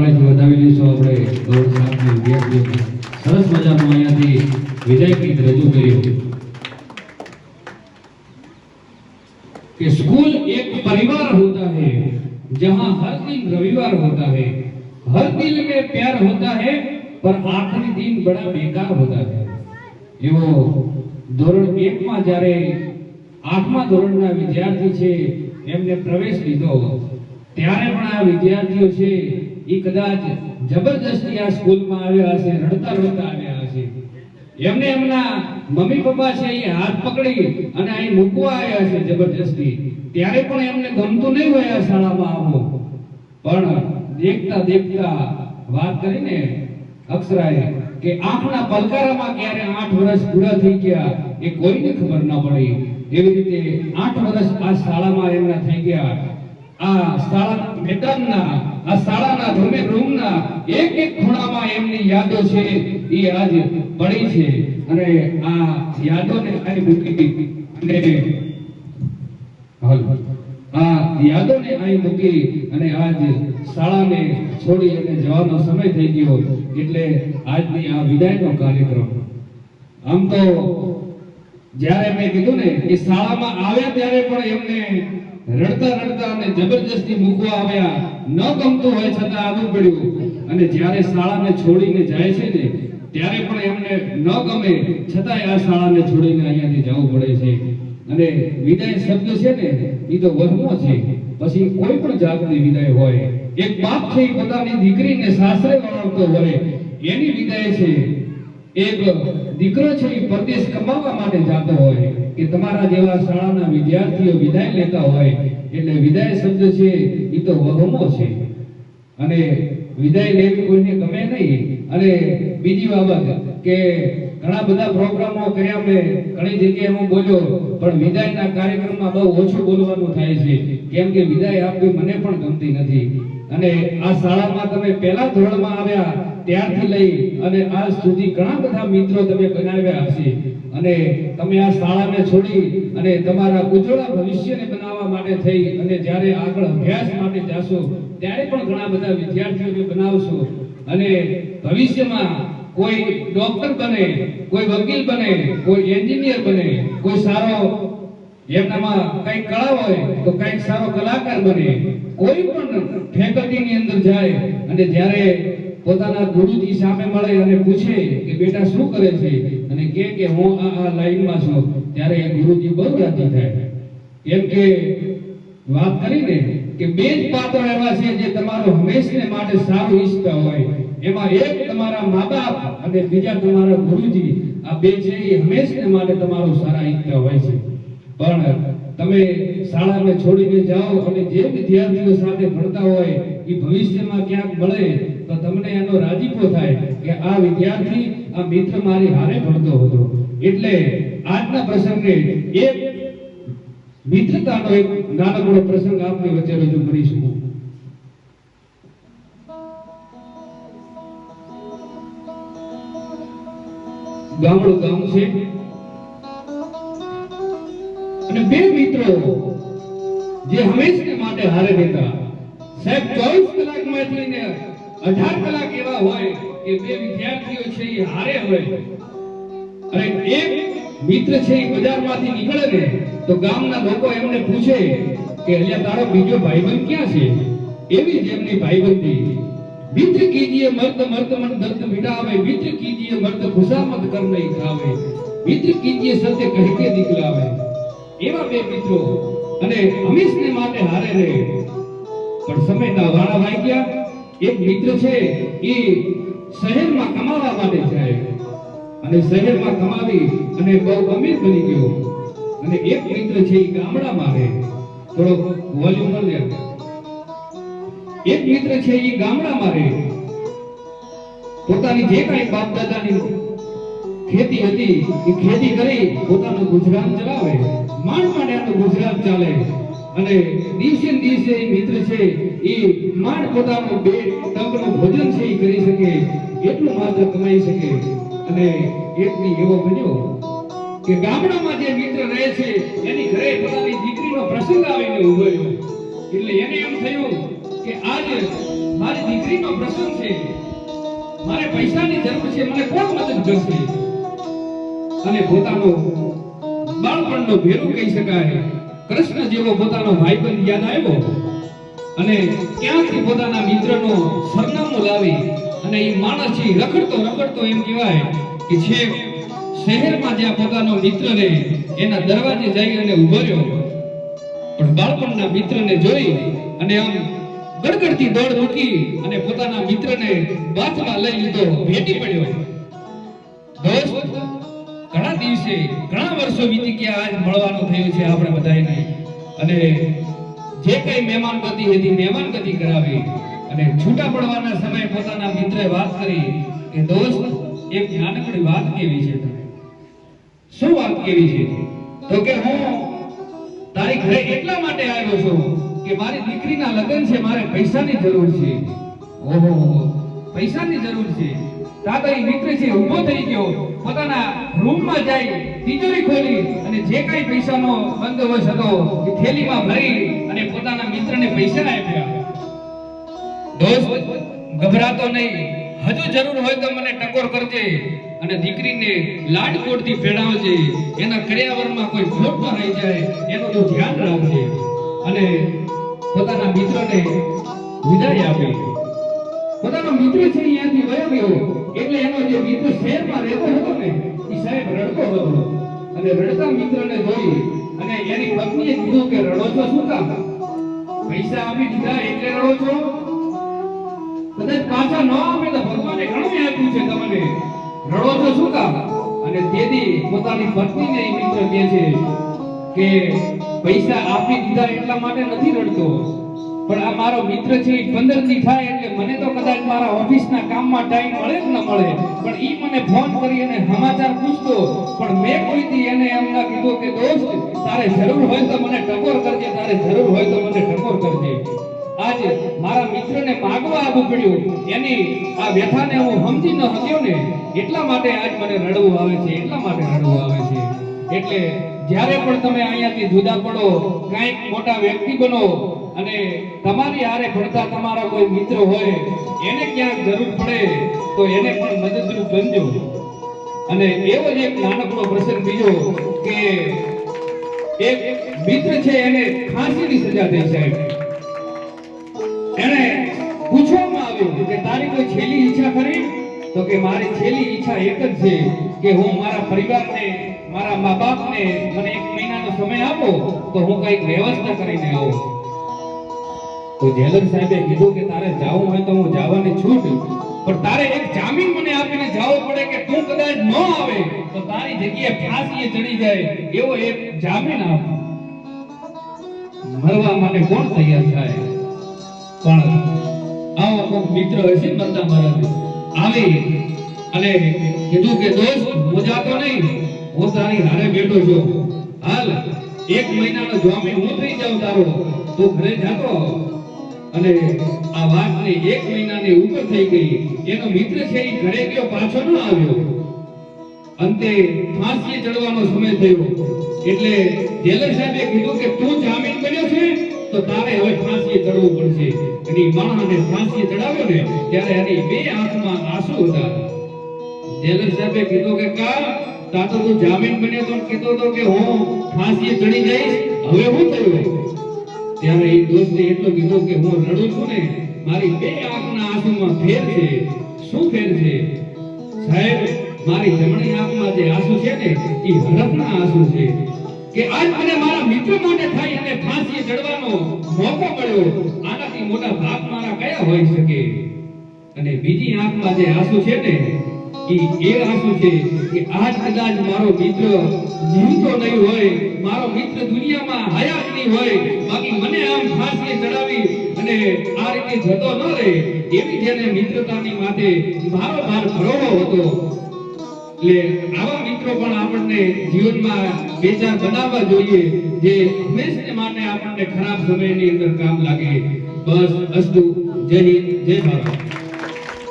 વધાવી લઈશું આપણે ગૌરવ સાહેબની વિદ્યાર્થીઓને સરસ મજાનું અહીંયાથી વિદાય ગીત રજૂ કર્યું कि स्कूल एक परिवार होता है जहां हर दिन रविवार होता है, हर दिल में प्यार होता है पर आखिरी दिन बड़ा बेकार होता है। એવો ધોરણ 1 માં જ્યારે 8મા ધોરણના વિદ્યાર્થી છે એમને પ્રવેશ લીધો ત્યારે પણ આ વિદ્યાર્થીઓ છે એ કદાચ જબરદસ્તી આ સ્કૂલમાં આવ્યા હશે, રડતા રડતા આવ્યા હશે। એમને એમના મમ્મી પપ્પા છે એ હાથ પકડી અને અહીં મૂકવા આવ્યા છે જબરદસ્તી, ત્યારે પણ એમને ગમતું નહીં હોય આ શાળામાં આવવું। પણ દેખતા દેખતા વાત કરીને અક્ષરાએ કે આંખના પલકારામાં ક્યારે 8 વર્ષ પૂરા થઈ ગયા એ કોઈને ખબર ન પડી। એવી રીતે 8 વર્ષ આ શાળામાં એમના થઈ ગયા। આ શાળા મેદાનના, આ શાળાના ધૂમે રૂમના એક એક ખૂણામાં એમની યાદો છે એ આજ પડી છે અને આ યાદોને અહીં મૂકી અને આ યાદોને અહીં મૂકી અને આજ શાળાને છોડી અને જવાનો સમય થઈ ગયો એટલે આજની આ વિદાયનો કાર્યક્રમ। આમ તો જ્યારે મેં કીધું ને કે શાળામાં આવ્યા ત્યારે પણ એમને રડતા રડતા અને જબરદસ્તી મૂકવા આવ્યા, ન ગમતું હોય છતાં આવવું પડ્યું અને જ્યારે શાળાને છોડીને જાય છે ને ત્યારે પણ એમને ન ગમે છતાંય આ શાળાને છોડીને અહીંયાથી જવું પડે છે। અને વિદાય શબ્દ છે ને એ તો વહમો છે, પછી કોઈ પણ જાતની વિદાય હોય, એક બાપ છે એ પોતાની દીકરીને સાસરે વળાવતો હોય એની વિદાય છે। એક દીકરો છે એ પરદેશ કમાવા માટે જતો હોય કે તમારા જેવા શાળાના વિદ્યાર્થીઓ વિદાય લેતા હોય એટલે વિદાય શબ્દ છે એ તો વહમો છે અને વિદાય લેવી કોઈને ગમે નહીં। અને બીજી બાબત કે ઘણા બધા પ્રોગ્રામો કર્યા, મેં ઘણી જગ્યાએ હું બોલ્યો પણ વિદાયના કાર્યક્રમમાં બહુ ઓછું બોલવાનું થાય છે કેમ કે વિદાય આપવી મને પણ ગમતી નથી। અને આ શાળામાં તમે પહેલા ધોરણમાં આવ્યા ત્યારથી લઈ અને આજ સુધી ઘણા બધા મિત્રો તમે બનાવ્યા હશે અને તમે આ શાળાને છોડી અને તમારા ઉજ્જવળ ભવિષ્યને બનાવવા માટે થઈ અને જ્યારે આગળ અભ્યાસ માટે જાશો ત્યારે પણ ઘણા બધા વિદ્યાર્થીઓને બનાવશો અને ભવિષ્યમાં કોઈ ડોક્ટર બને, કોઈ વકીલ બને, કોઈ એન્જિનિયર બને, કોઈ સારો એમનામાં કઈ કળા હોય તો કઈક સારો કલાકાર બને, કોઈ પણ ફેકલ્ટીની અંદર જાય અને જ્યારે પોતાના ગુરુજી સામે મળે અને પૂછે કે બેટા શું કરે છે અને કે હું આ લાઈનમાં છું ત્યારે એ ગુરુજી બહુ રાજી થાય। કેમ કે વાત કરીને કે બે જ પાત્રો એવા છે જે તમારો હંમેશને માટે સારું ઈચ્છતા હોય, એમાં એક તમારા મા-બાપ અને બીજા તમારા ગુરુજી। આ બે છે એ હંમેશને માટે તમારું સારા ઈચ્છતા હોય છે। પણ તમે શાળાને છોડીને જાઓ અને જે વિદ્યાર્થીઓ સાથે ભણતા હોય એ ભવિષ્યમાં ક્યાંક મળે તો તમને એનો રાજીપો થાય કે આ વિદ્યાર્થી, આ મિત્ર મારી હારે ભણતો હતો। એટલે આજના પ્રસંગે એક મિત્રતાનો એક નાનકડો પ્રસંગ આપની વચ્ચે રજૂ કરીશું। ગામડું ગામ છે અને બે મિત્રો જે હંમેશા માટે હારે રહેતા, સાહેબ 24 કલાકમાંથી ને 18 કલાક એવા હોય કે બે વિદ્યાર્થીઓ છે એ હારે હોય અને એક મિત્ર છે એ બજારમાંથી નીકળે ને તો ગામના લોકો એમને પૂછે કે અલ્યા તારો બીજો ભાઈબંધ ક્યાં છે? એવી જ એમની ભાઈબંધી। मित्र कीजिए मर्द मर्द मन दर्द मिटावे, मित्र कीजिए मर्द खुशामद कर नहीं खावे, मित्र कीजिए सत्य कह के दिखलावे। एवा બે મિત્રો અને હંમેશને માટે હારે રહે। પણ સમયના વાળા વાઈ ગયા। એક મિત્ર છે એ શહેરમાં કમાવા માટે જાય અને શહેરમાં કમાવી અને બહુ અમીર બની ગયો અને એક મિત્ર છે એ ગામડામાં રહે। થોડો વોલ્યુમ પર લે। એક મિત્ર છે એ ગામડામાં રહે, પોતાની જે કાંઈ બાપ દાદાની ખેતી હતી એ ખેતી કરી પોતાનું ગુજરાન ચલાવે, માંડ એનું ગુજરાન ચાલે અને દિવસે દિવસે એ મિત્ર છે એ માંડ પોતાનું બે ટંકનું ભોજન છે એ કરી શકે એટલું માત્ર કમાઈ શકે। અને એકની એવો બન્યો કે ગામડામાં જે મિત્ર રહે છે એની ઘરે પોતાની દીકરીનો પ્રસંગ આવીને ઉભો રહ્યો એટલે એને એમ થયું કે આજ મારી દીકરીનો પ્રસંગ છે, મારે પૈસાની જરૂર છે, મને કોણ મદદ કરશે? અને પોતાનો બાળપણનો ભેરું કહી શકાય કૃષ્ણ જેવો પોતાનો ભાઈબંધ યાદ આવ્યો અને ક્યાંથી પોતાના મિત્રનો સરનામું લાવી અને એ માણસ છે રખડતો એમ કહેવાય કે છે શહેરમાં જ્યાં પોતાનો મિત્રને એના દરવાજે જઈ અને ઊભો રહ્યો, પણ બાળપણના મિત્રને જોઈ અને આમ ગડગડતી દોડ મૂકી અને પોતાના મિત્રને બાથમાં લઈ લીધો, ભેટી પડ્યો. દોસ્ત, ઘણા દિવસે ઘણા વર્ષો વીતી ગયા, આજ મળવાનું થયું છે આપણે બધાને. અને જે કઈ મહેમાનગતિ હતી મહેમાનગતિ કરાવી અને છૂટા પડવાના સમયે પોતાના મિત્રએ વાત કરી કે દોસ્ત, એક નાનકડી વાત કેવી છે તને. શું વાત કેવી છે? તો કે હું તારી ઘરે એટલા માટે આવ્યો છું કે મારી દીકરીના લગ્ન છે, મારે પૈસાની જરૂર છે. ઓહો, પૈસાની જરૂર છે. તાતો એ મિત્ર છે ઊભો થઈ ગયો, પોતાના રૂમમાં જઈ તિજોરી ખોલી અને જે કઈ પૈસાનો બંદોબસ્ત હતો એ થેલીમાં ભરી અને પોતાના મિત્રને પૈસા આપ્યા. દોસ્ત, ગભરાતો નહીં, હજુ જરૂર હોય તો મને ટકોર કરજે અને દીકરીને લાડકોડથી ફેડાવજે, એના કર્યાવરમાં કોઈ ખોટ ન રહી જાય એનું તું ધ્યાન રાખજે. અને પોતાના મિત્રને વિદાય આપી. પોતાનો મિત્ર છે અહીંયાથી વયો ગયો એટલે એનો જે મિત્ર શહેરમાં રહેતો હતો ને એ સાહેબ રડતો હતો અને રડતા મિત્રને જોઈ અને એની પત્નીએ કીધું કે રડો છો શું કામ? પૈસા આપી દીધા એટલે રડો છો? કદાચ પાછા ન આપે તો ભગવાને ઘણું આપ્યું છે તમને, રડો છો શું કામ? અને તેથી પોતાની પત્નીને એ મિત્ર કહે છે કે પૈસા આપી દીધા એટલા માટે નથી રડતો, પણ આ મારો મિત્ર છે 15 દી થાય એટલે મને તો કદાચ મારા ઓફિસના કામમાં ટાઈમ મળે કે ન મળે, પણ ઈ મને ફોન કરી અને સમાચાર પૂછતો, પણ મેં કોઈ દી એને એમ ના કીધું કે દોસ્ત, તારે જરૂર હોય તો મને ટકોર કરજે, તારે જરૂર હોય તો મને ટકોર કરજે. આજ મારા મિત્રને માગવા આવવું પડ્યું, એની આ વ્યથાને હું સમજી ન શક્યો ને એટલા માટે આજ મને રડવું આવે છે, એટલા માટે રડવું આવે છે. એટલે જ્યારે પણ તમે અહીંયાથી જુદા પડો, કાંઈક મોટા વ્યક્તિ બનો અને તમારી હારે ભણતા તમારા કોઈ મિત્ર હોય, એને ક્યાંક જરૂર પડે તો એને પણ મદદરૂપ બનજો. અને એવો જ એક નાનકડો પ્રસંગ બીજો કે એક મિત્ર છે એને ફાંસીની સજા થઈ સાહેબ. એને પૂછવામાં આવ્યું કે તારી કોઈ છેલ્લી ઈચ્છા ખરી? તો કે મારી છેલ્લી ઈચ્છા એક જ છે કે હું મારા પરિવારને, મારા મા બાપને મને 1 મહિનાનો સમય આપો તો હું કઈક વ્યવસ્થા કરીને આવું. તો જેલર સાહેબે કીધું કે તારે જાવું હોય તો હું જવાની છૂટ, પણ તારે એક જામીન મને આપીને જાવું પડે કે તું કદાચ ન આવે તો તારી જગ્યાએ ફાંસીએ ચડી જાય એવો એક જામીન આપ. મરવા માટે કોણ તૈયાર થાય? પણ આવો કોઈક મિત્ર હશે મરતા મરદ આવી અને કીધું કે દોસ્ત, હું જાતો નહીં, હું તારી હારે બેઠો છું, હાલ 1 મહિનાનો જામીન હું થઈ જાઉં તારો, તું ઘરે જાતો. અને આ વાતને 1 મહિનાની ઉપર થઈ ગઈ. એનો મિત્ર છે એ ઘરે ગયો, પાછો ન આવ્યો. અંતે ફાંસીએ ચડવાનો સમય થયો એટલે જેલર સાહેબે કીધું કે તું જામીન બન્યો છે તો તારે હવે ફાંસીએ ચડવું પડશે. એની માણસને ફાંસીએ ચડાવ્યો ને ત્યારે એની 2 આંખમાં આંસુ હતા. જેલર સાહેબે કીધું કે કા તાતો તું જામીન બન્યો તો કહેતો હતો કે હું ફાંસીએ ચડી જઈશ, હવે શું થયું? ત્યારે એ દોસ્તે એટલું કીધું કે હું રડું છું ને, મારી 2 આંખના આંસુમાં ફેર છે. શું ફેર છે સાહેબ? મારી જમણી આંખમાં જે આંસુ છે ને એ હરખના આંસુ છે કે આજ મને મારા મિત્ર માટે થઈ અને ફાંસીએ ચડવાનો મોકો મળ્યો. આનાથી મોટા ભાગ મારા કયા હોઈ શકે? અને બીજી આંખમાં જે આંસુ છે ને એ આંસુ છે કે આજ કદાચ મારો મિત્ર જીવતો નહીં હોય, મારો મિત્ર દુનિયામાં હયાત નહીં હોય, બાકી મને આમ ફાંસીએ ચડાવી અને આ રીતે જતો ન રહે એવી જેને મિત્રતાની માથે મારો ભાર ભરોવો હતો. એટલે આવા મિત્રો પણ આપણને જીવનમાં 2-4 બનાવવા જોઈએ જે હંમેશા માટે આપણને ખરાબ સમયની અંદર કામ લાગે. બસ અસ્તુ. જય હિન્દ, જય ભારત.